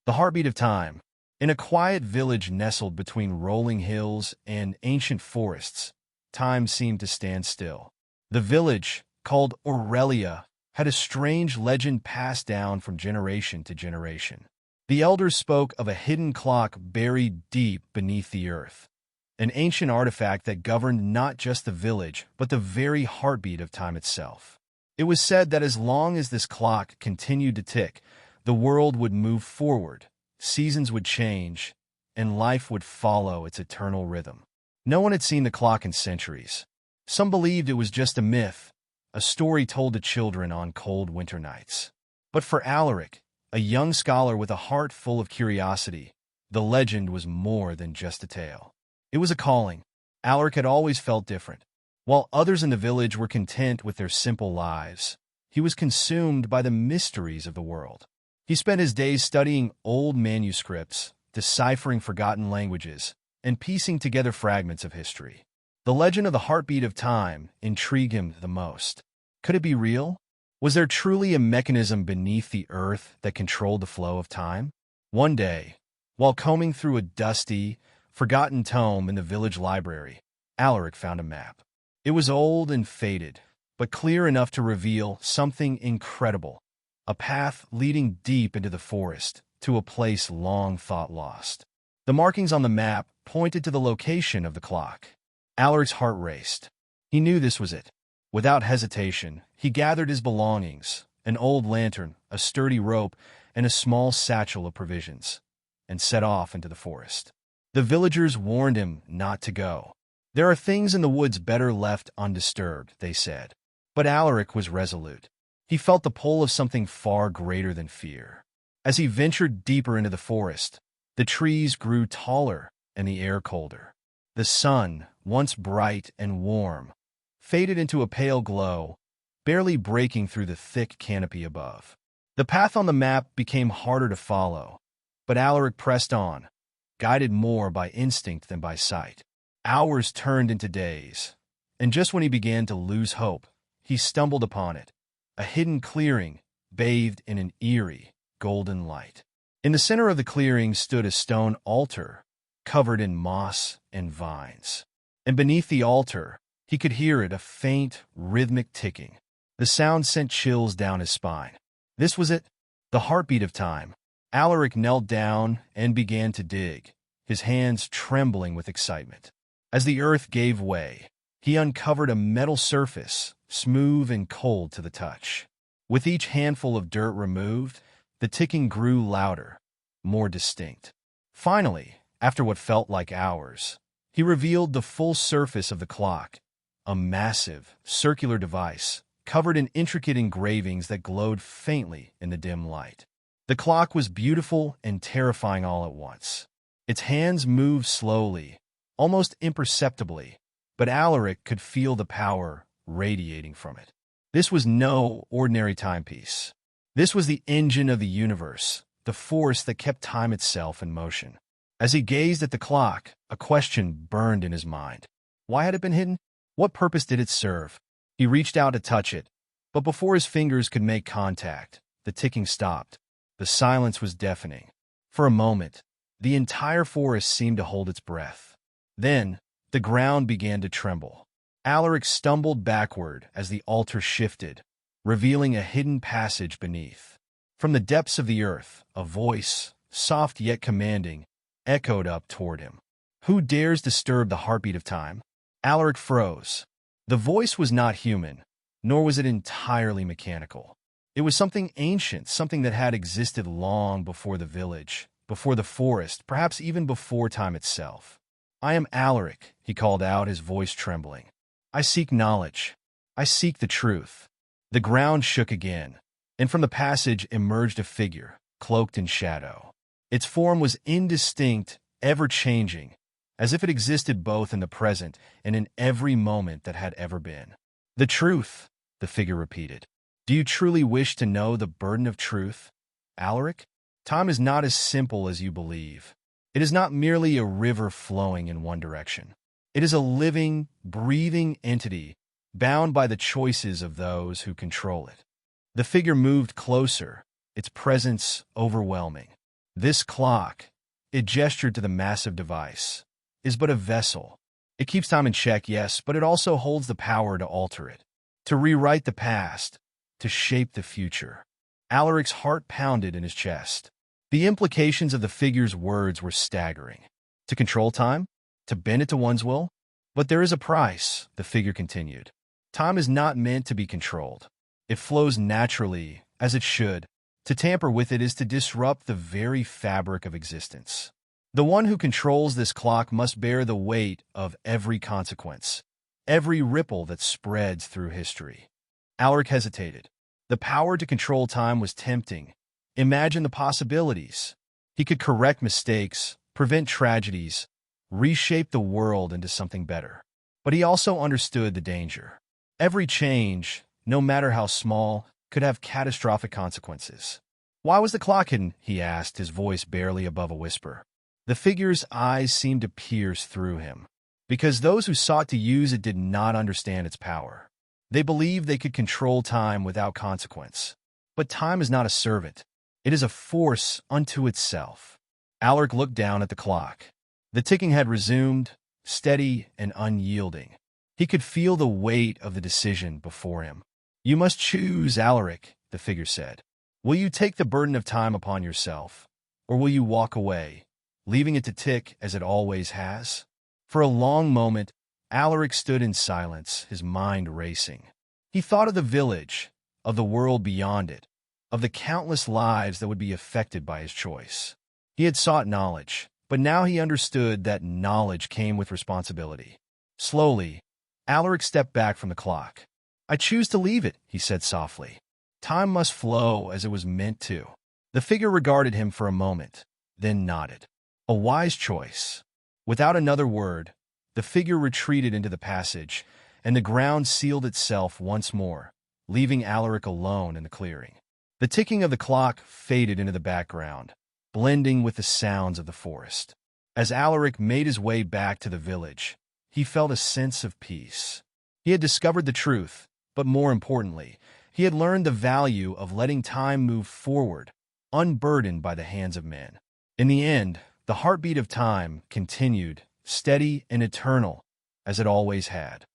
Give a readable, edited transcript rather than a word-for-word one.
The heartbeat of time. In a quiet village nestled between rolling hills and ancient forests, time seemed to stand still. The village, called Aurelia, had a strange legend passed down from generation to generation. The elders spoke of a hidden clock buried deep beneath the earth, an ancient artifact that governed not just the village, but the very heartbeat of time itself. It was said that as long as this clock continued to tick, the world would move forward, seasons would change, and life would follow its eternal rhythm. No one had seen the clock in centuries. Some believed it was just a myth, a story told to children on cold winter nights. But for Alaric, a young scholar with a heart full of curiosity, the legend was more than just a tale. It was a calling. Alaric had always felt different. While others in the village were content with their simple lives, he was consumed by the mysteries of the world. He spent his days studying old manuscripts, deciphering forgotten languages, and piecing together fragments of history. The legend of the heartbeat of time intrigued him the most. Could it be real? Was there truly a mechanism beneath the earth that controlled the flow of time? One day, while combing through a dusty, forgotten tome in the village library, Alaric found a map. It was old and faded, but clear enough to reveal something incredible, a path leading deep into the forest to a place long thought lost. The markings on the map pointed to the location of the clock. Alaric's heart raced. He knew this was it. Without hesitation, he gathered his belongings, an old lantern, a sturdy rope, and a small satchel of provisions, and set off into the forest. The villagers warned him not to go. There are things in the woods better left undisturbed, they said. But Alaric was resolute. He felt the pull of something far greater than fear. As he ventured deeper into the forest, the trees grew taller and the air colder. The sun, once bright and warm, faded into a pale glow, barely breaking through the thick canopy above. The path on the map became harder to follow, but Alaric pressed on, guided more by instinct than by sight. Hours turned into days, and just when he began to lose hope, he stumbled upon it, a hidden clearing bathed in an eerie, golden light. In the center of the clearing stood a stone altar, covered in moss and vines. And beneath the altar, he could hear it, a faint, rhythmic ticking. The sound sent chills down his spine. This was it, the heartbeat of time. Alaric knelt down and began to dig, his hands trembling with excitement. As the earth gave way, he uncovered a metal surface, smooth and cold to the touch. With each handful of dirt removed, the ticking grew louder, more distinct. Finally, after what felt like hours, he revealed the full surface of the clock, a massive, circular device, covered in intricate engravings that glowed faintly in the dim light. The clock was beautiful and terrifying all at once. Its hands moved slowly, almost imperceptibly, but Alaric could feel the power radiating from it. This was no ordinary timepiece. This was the engine of the universe, the force that kept time itself in motion. As he gazed at the clock, a question burned in his mind. Why had it been hidden? What purpose did it serve? He reached out to touch it, but before his fingers could make contact, the ticking stopped. The silence was deafening. For a moment, the entire forest seemed to hold its breath. Then, the ground began to tremble. Alaric stumbled backward as the altar shifted, revealing a hidden passage beneath. From the depths of the earth, a voice, soft yet commanding, echoed up toward him. Who dares disturb the heartbeat of time? Alaric froze. The voice was not human, nor was it entirely mechanical. It was something ancient, something that had existed long before the village, before the forest, perhaps even before time itself. I am Alaric, he called out, his voice trembling. I seek knowledge. I seek the truth. The ground shook again, and from the passage emerged a figure, cloaked in shadow. Its form was indistinct, ever-changing, as if it existed both in the present and in every moment that had ever been. The truth, the figure repeated. Do you truly wish to know the burden of truth, Alaric? Time is not as simple as you believe. It is not merely a river flowing in one direction. It is a living, breathing entity bound by the choices of those who control it. The figure moved closer, its presence overwhelming. This clock, it gestured to the massive device, is but a vessel. It keeps time in check, yes, but it also holds the power to alter it, to rewrite the past, to shape the future. Alaric's heart pounded in his chest. The implications of the figure's words were staggering. To control time? To bend it to one's will? But there is a price, the figure continued. Time is not meant to be controlled. It flows naturally, as it should. To tamper with it is to disrupt the very fabric of existence. The one who controls this clock must bear the weight of every consequence, every ripple that spreads through history. Alaric hesitated. The power to control time was tempting. Imagine the possibilities. He could correct mistakes, prevent tragedies, reshape the world into something better. But he also understood the danger. Every change, no matter how small, could have catastrophic consequences. Why was the clock hidden? He asked, his voice barely above a whisper. The figure's eyes seemed to pierce through him. Because those who sought to use it did not understand its power. They believed they could control time without consequence. But time is not a servant. It is a force unto itself. Alaric looked down at the clock. The ticking had resumed, steady and unyielding. He could feel the weight of the decision before him. You must choose, Alaric, the figure said. Will you take the burden of time upon yourself, or will you walk away, leaving it to tick as it always has? For a long moment, Alaric stood in silence, his mind racing. He thought of the village, of the world beyond it, of the countless lives that would be affected by his choice. He had sought knowledge, but now he understood that knowledge came with responsibility. Slowly, Alaric stepped back from the clock. I choose to leave it, he said softly. Time must flow as it was meant to. The figure regarded him for a moment, then nodded. A wise choice. Without another word, the figure retreated into the passage, and the ground sealed itself once more, leaving Alaric alone in the clearing. The ticking of the clock faded into the background, blending with the sounds of the forest. As Alaric made his way back to the village, he felt a sense of peace. He had discovered the truth, but more importantly, he had learned the value of letting time move forward, unburdened by the hands of men. In the end, the heartbeat of time continued, steady and eternal, as it always had.